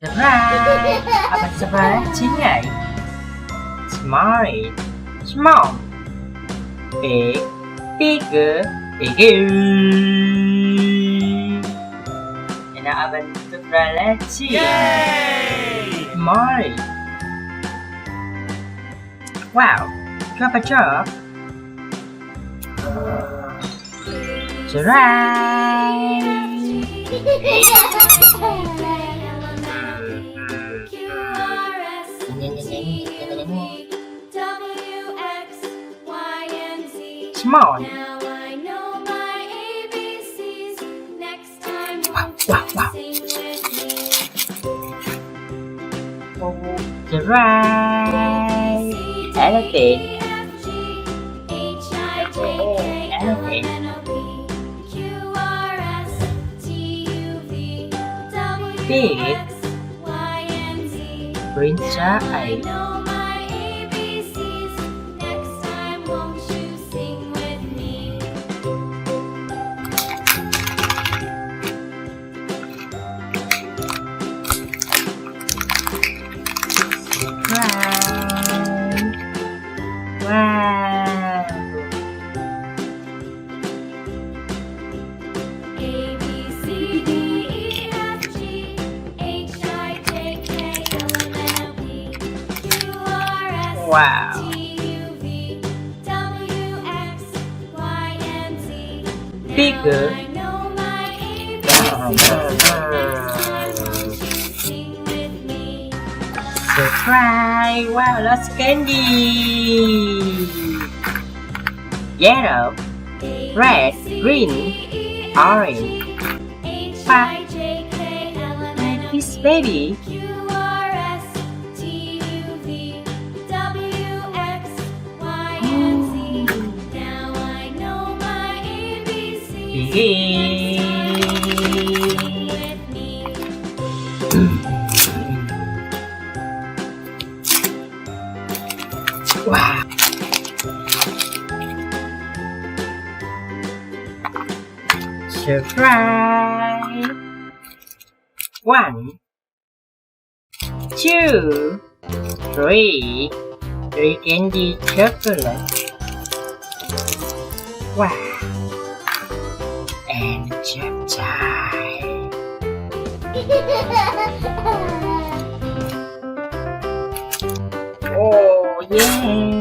Surprise! Apa sebenarnya? Small, small, big, bigger, bigger. And apa sebenarnya? Small. Wow, Chupa chups. Small. Wow, wow. The right. Elephant. Elephant. Big. Princess. Wow. Wow. Bigger. Surprise! Wow, lots of candy! Yellow, red, green, orange, pink, this baby. Wow. Surprise! 1, 2, 3 candy chocolate. Wow. And chip time. Oh yeah.